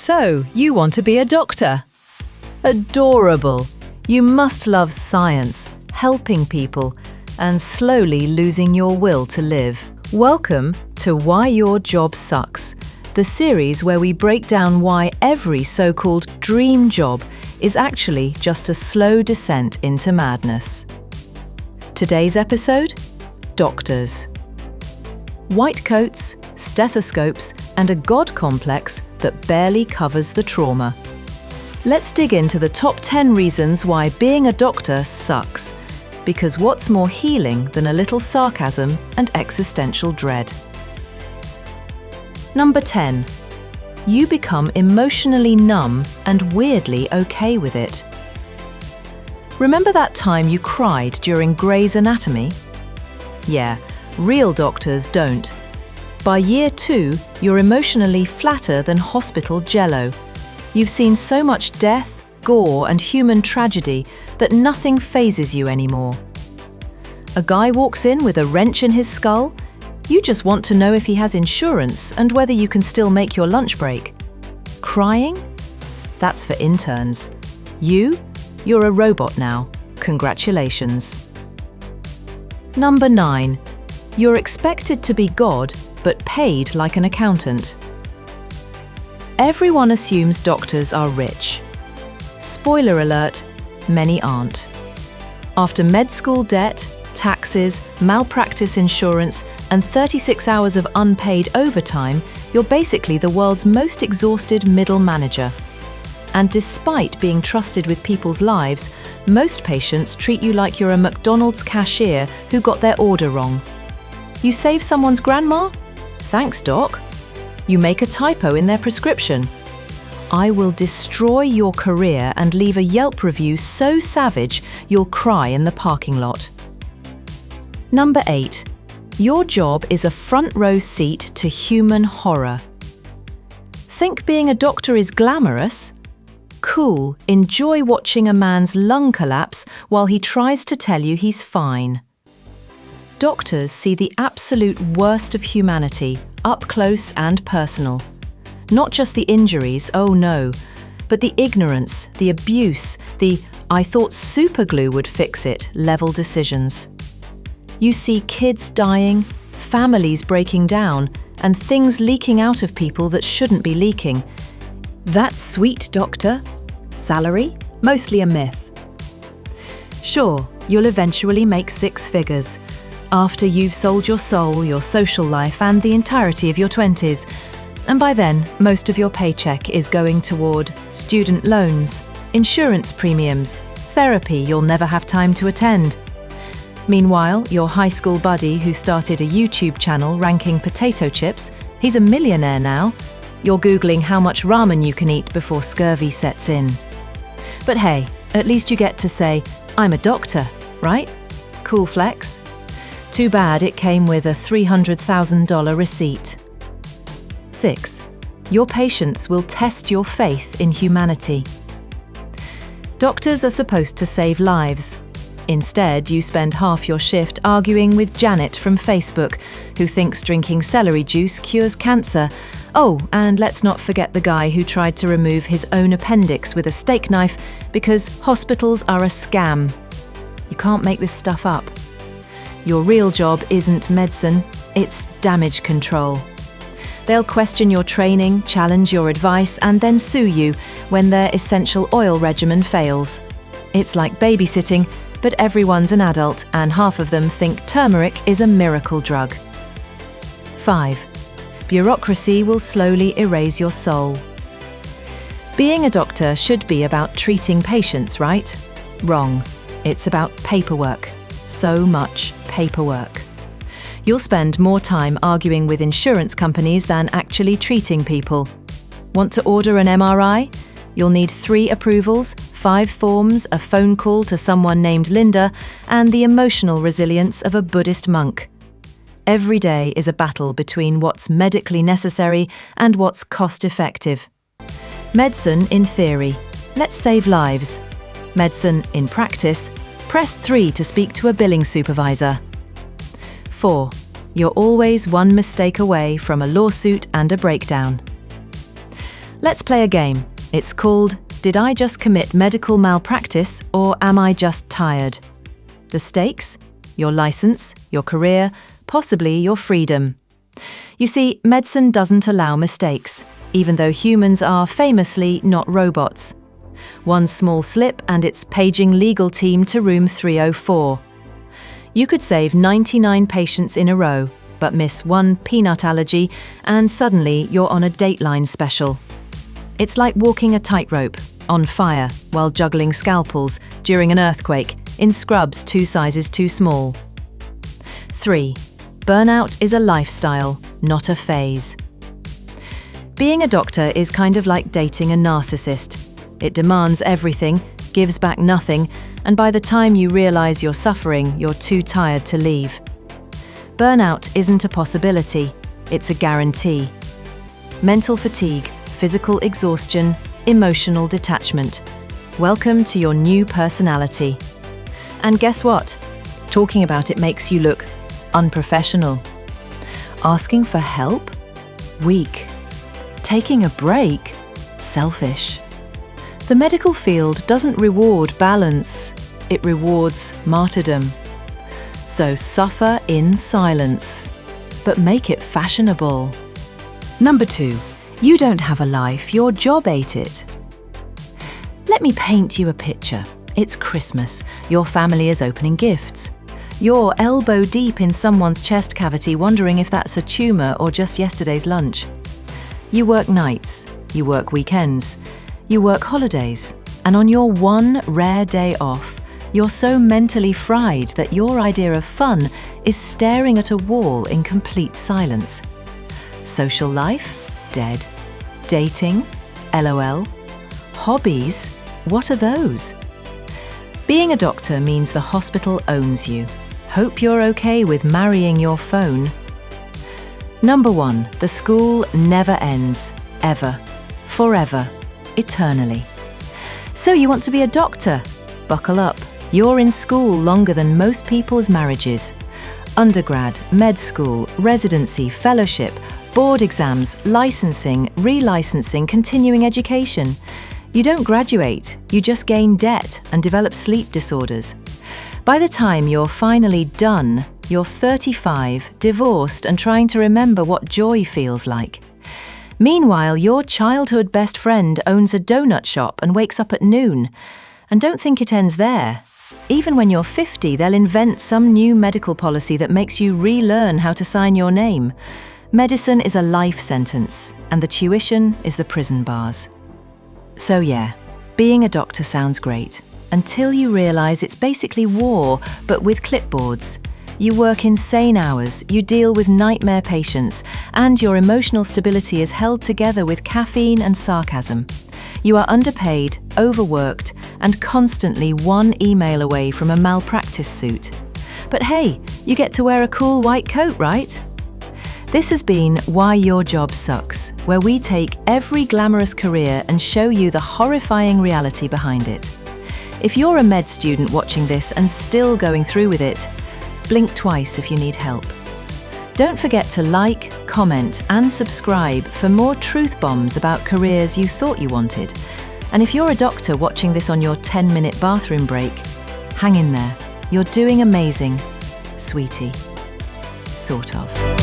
So, you want to be a doctor? Adorable! You must love science, helping people, and slowly losing your will to live. Welcome to Why Your Job Sucks, the series where we break down why every so-called dream job is actually just a slow descent into madness. Today's episode? Doctors. White coats, stethoscopes, and a god complex that barely covers the trauma. Let's dig into the top 10 reasons why being a doctor sucks, because what's more healing than a little sarcasm and existential dread? Number 10. You become emotionally numb and weirdly okay with it. Remember that time you cried during Grey's Anatomy? Yeah, real doctors don't. By year 2, you're emotionally flatter than hospital jello. You've seen so much death, gore, and human tragedy that nothing phases you anymore. A guy walks in with a wrench in his skull. You just want to know if he has insurance and whether you can still make your lunch break. Crying? That's for interns. You're a robot now. Congratulations. Number 9. You're expected to be God, but paid like an accountant. Everyone assumes doctors are rich. Spoiler alert, many aren't. After med school debt, taxes, malpractice insurance, and 36 hours of unpaid overtime, you're basically the world's most exhausted middle manager. And despite being trusted with people's lives, most patients treat you like you're a McDonald's cashier who got their order wrong. You save someone's grandma? Thanks, doc. You make a typo in their prescription. I will destroy your career and leave a Yelp review so savage you'll cry in the parking lot. Number 8. Your job is a front row seat to human horror. Think being a doctor is glamorous? Cool, enjoy watching a man's lung collapse while he tries to tell you he's fine. Doctors see the absolute worst of humanity, up close and personal. Not just the injuries, oh no, but the ignorance, the abuse, the "I thought superglue would fix it" level decisions. You see kids dying, families breaking down, and things leaking out of people that shouldn't be leaking. That's sweet, doctor. Salary? Mostly a myth. Sure, you'll eventually make 6 figures, after you've sold your soul, your social life, and the entirety of your 20s. And by then, most of your paycheck is going toward student loans, insurance premiums, therapy you'll never have time to attend. Meanwhile, your high school buddy who started a YouTube channel ranking potato chips, he's a millionaire now. You're Googling how much ramen you can eat before scurvy sets in. But hey, at least you get to say, I'm a doctor, right? Cool flex. Too bad it came with a $300,000 receipt. 6. Your patients will test your faith in humanity. Doctors are supposed to save lives. Instead, you spend half your shift arguing with Janet from Facebook, who thinks drinking celery juice cures cancer. Oh, and let's not forget the guy who tried to remove his own appendix with a steak knife because hospitals are a scam. You can't make this stuff up. Your real job isn't medicine, it's damage control. They'll question your training, challenge your advice, and then sue you when their essential oil regimen fails. It's like babysitting, but everyone's an adult and half of them think turmeric is a miracle drug. 5. Bureaucracy will slowly erase your soul. Being a doctor should be about treating patients, right? Wrong. It's about paperwork. So much paperwork. You'll spend more time arguing with insurance companies than actually treating people. Want to order an MRI? You'll need 3 approvals, 5 forms, a phone call to someone named Linda, and the emotional resilience of a Buddhist monk. Every day is a battle between what's medically necessary and what's cost-effective. Medicine in theory. Let's save lives. Medicine in practice. Press 3 to speak to a billing supervisor. 4. You're always one mistake away from a lawsuit and a breakdown. Let's play a game. It's called Did I Just Commit Medical Malpractice or Am I Just Tired? The stakes? Your license, your career, possibly your freedom. You see, medicine doesn't allow mistakes, even though humans are famously not robots. One small slip and it's paging legal team to room 304. You could save 99 patients in a row, but miss one peanut allergy and suddenly you're on a Dateline special. It's like walking a tightrope, on fire, while juggling scalpels during an earthquake, in scrubs 2 sizes too small. 3. Burnout is a lifestyle, not a phase. Being a doctor is kind of like dating a narcissist. It demands everything, gives back nothing, and by the time you realize you're suffering, you're too tired to leave. Burnout isn't a possibility, it's a guarantee. Mental fatigue, physical exhaustion, emotional detachment. Welcome to your new personality. And guess what? Talking about it makes you look unprofessional. Asking for help? Weak. Taking a break? Selfish. The medical field doesn't reward balance, it rewards martyrdom. So suffer in silence, but make it fashionable. Number 2, you don't have a life, your job ate it. Let me paint you a picture. It's Christmas, your family is opening gifts. You're elbow deep in someone's chest cavity wondering if that's a tumour or just yesterday's lunch. You work nights, you work weekends, you work holidays, and on your one rare day off, you're so mentally fried that your idea of fun is staring at a wall in complete silence. Social life? Dead. Dating? LOL. Hobbies? What are those? Being a doctor means the hospital owns you. Hope you're okay with marrying your phone. Number 1, the school never ends, ever, forever, eternally. So you want to be a doctor? Buckle up. You're in school longer than most people's marriages. Undergrad, med school, residency, fellowship, board exams, licensing, relicensing, continuing education. You don't graduate, you just gain debt and develop sleep disorders. By the time you're finally done, you're 35, divorced and trying to remember what joy feels like. Meanwhile, your childhood best friend owns a donut shop and wakes up at noon. And don't think it ends there. Even when you're 50, they'll invent some new medical policy that makes you relearn how to sign your name. Medicine is a life sentence, and the tuition is the prison bars. So yeah, being a doctor sounds great, until you realize it's basically war, but with clipboards. You work insane hours, you deal with nightmare patients, and your emotional stability is held together with caffeine and sarcasm. You are underpaid, overworked, and constantly one email away from a malpractice suit. But hey, you get to wear a cool white coat, right? This has been Why Your Job Sucks, where we take every glamorous career and show you the horrifying reality behind it. If you're a med student watching this and still going through with it, blink twice if you need help. Don't forget to like, comment, and subscribe for more truth bombs about careers you thought you wanted. And if you're a doctor watching this on your 10-minute bathroom break, hang in there. You're doing amazing, sweetie. Sort of.